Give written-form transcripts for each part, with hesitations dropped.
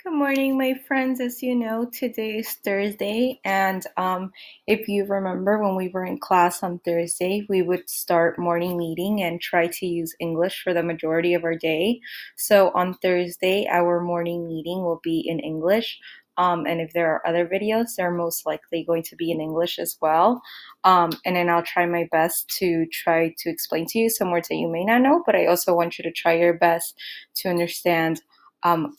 Good morning, my friends. As you know, today is Thursday, and if you remember when we were in class on Thursday, we would start morning meeting and try to use English for the majority of our day. So on Thursday, our morning meeting will be in English. And if there are other videos, they're most likely going to be in English as well. And then I'll try my best to try to explain to you some words that you may not know, but I also want you to try your best to understand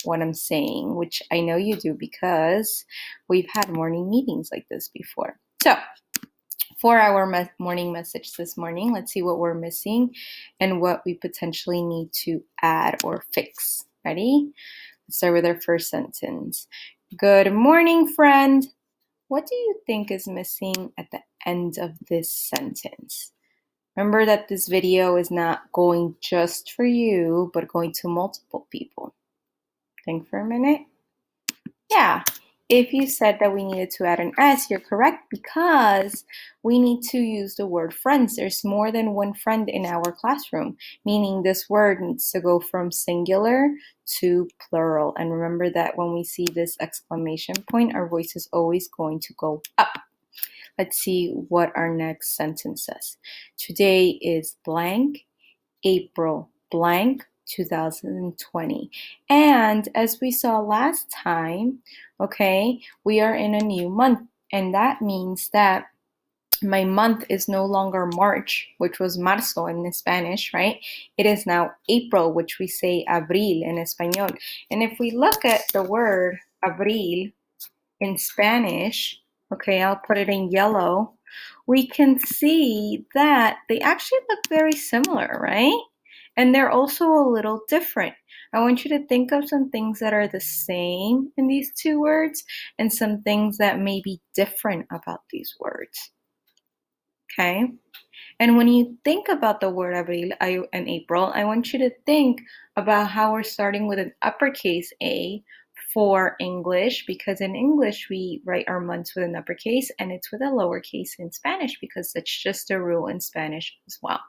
what I'm saying, which I know you do because we've had morning meetings like this before. So, for our morning message this morning, let's see what we're missing and what we potentially need to add or fix. Ready? Let's start with our first sentence. Good morning, friend. What do you think is missing at the end of this sentence? Remember that this video is not going just for you, but going to multiple people. Think for a minute. Yeah, if you said that we needed to add an S, you're correct because we need to use the word friends. There's more than one friend in our classroom, meaning this word needs to go from singular to plural. And remember that when we see this exclamation point, our voice is always going to go up. Let's see what our next sentence says. Today is blank, April blank 2020. And as we saw last time, okay, we are in a new month. And that means that my month is no longer March, which was marzo in Spanish, right? It is now April, which we say abril in Espanol. And if we look at the word abril in Spanish, okay, I'll put it in yellow, we can see that they actually look very similar, right? And they're also a little different. I want you to think of some things that are the same in these two words and some things that may be different about these words. Okay? And when you think about the word abril and April, I want you to think about how we're starting with an uppercase A for English, because in English we write our months with an uppercase and it's with a lowercase in Spanish because that's just a rule in Spanish as well.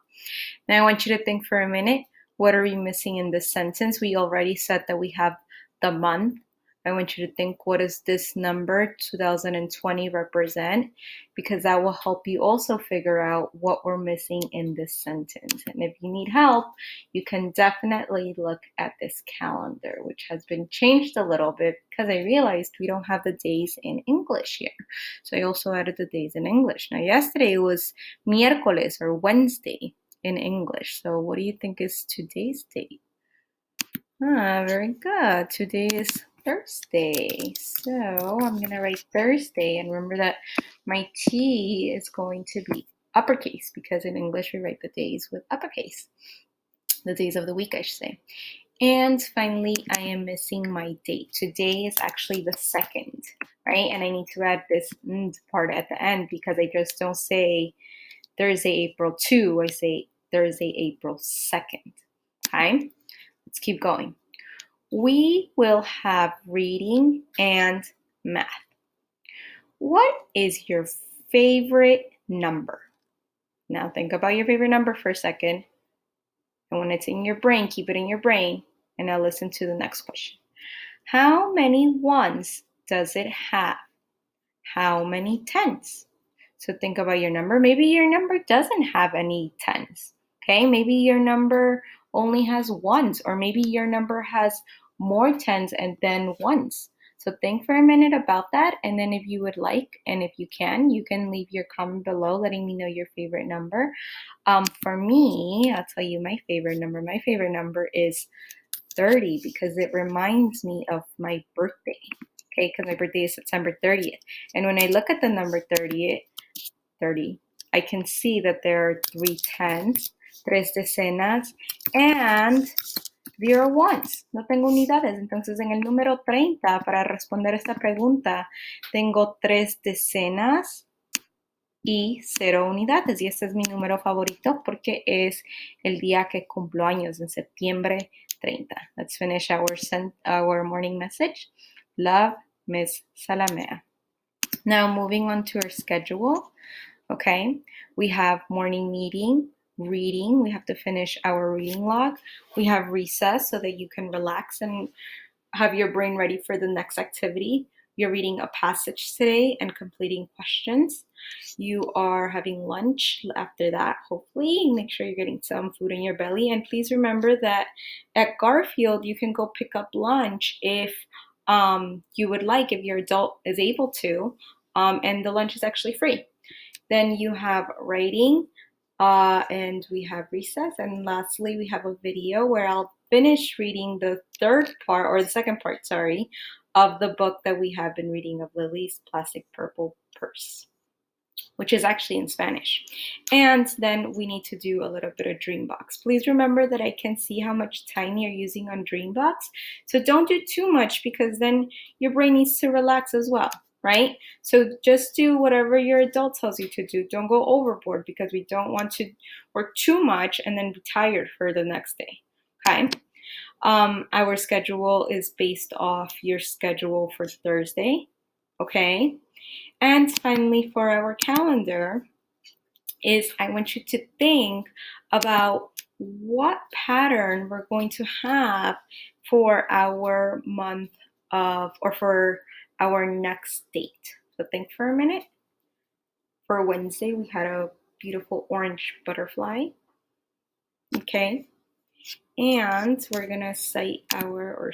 Now I want you to think for a minute, what are we missing in this sentence? We already said that we have the month. I want you to think, what does this number 2020 represent? Because that will help you also figure out what we're missing in this sentence. And if you need help, you can definitely look at this calendar, which has been changed a little bit because I realized we don't have the days in English here. So I also added the days in English. Now, yesterday was miércoles or Wednesday in English. So what do you think is today's date? Very good. Today is Thursday. So I'm going to write Thursday. And remember that my T is going to be uppercase because in English we write the days with uppercase. The days of the week, I should say. And finally, I am missing my date. Today is actually the 2nd, right? And I need to add this part at the end because I just don't say Thursday, April 2. I say Thursday, April 2nd. Okay? Let's keep going. We will have reading and math. What is your favorite number? Now think about your favorite number for a second. And when it's in your brain, keep it in your brain. And now listen to the next question. How many ones does it have? How many tens? So think about your number. Maybe your number doesn't have any tens. Okay, maybe your number only has ones, or maybe your number has more tens and then ones. So think for a minute about that, and then if you would like, and if you can leave your comment below letting me know your favorite number. For me, I'll tell you my favorite number. My favorite number is 30 because it reminds me of my birthday. Okay, because my birthday is September 30th. And when I look at the number 30, I can see that there are 3 tens, tres decenas, and 0 ones. No tengo unidades. Entonces, en el número 30, para responder esta pregunta, tengo 3 decenas y 0 unidades. Y este es mi número favorito porque es el día que cumplo años, en septiembre 30. Let's finish our morning message. Love, Miss Salamea. Now, moving on to our schedule. Okay, we have morning meeting, reading. We have to finish our reading log. We have recess so that you can relax and have your brain ready for the next activity. You're reading a passage today and completing questions. You are having lunch after that, hopefully. Make sure you're getting some food in your belly. And please remember that at Garfield, you can go pick up lunch if you would like, if your adult is able to. And the lunch is actually free. Then you have writing, and we have recess. And lastly, we have a video where I'll finish reading the third part, or the second part, sorry, of the book that we have been reading of Lily's Plastic Purple Purse, which is actually in Spanish. And then we need to do a little bit of Dreambox. Please remember that I can see how much time you're using on Dreambox. So don't do too much, because then your brain needs to relax as well, right? So just do whatever your adult tells you to do. Don't go overboard, because we don't want to work too much and then be tired for the next day, okay? Our schedule is based off your schedule for Thursday, okay? And finally, for our calendar, is I want you to think about what pattern we're going to have for our month of, or for our next date. So think for a minute. For Wednesday, we had a beautiful orange butterfly. Okay. And we're going to say our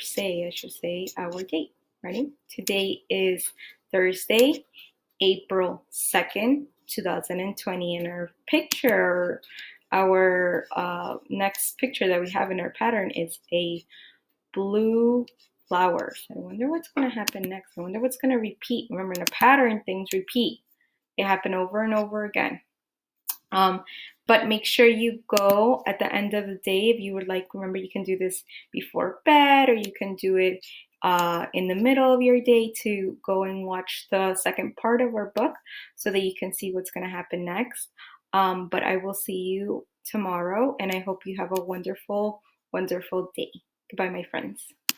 date. Ready? Today is Thursday, April 2nd, 2020. And our picture, our next picture that we have in our pattern is a blue flower. I wonder what's going to happen next. I wonder what's going to repeat. Remember, in a pattern, things repeat. They happen over and over again. But make sure you go at the end of the day if you would like. Remember, you can do this before bed, or you can do it in the middle of your day to go and watch the second part of our book so that you can see what's going to happen next. But I will see you tomorrow, and I hope you have a wonderful, wonderful day. Goodbye, my friends.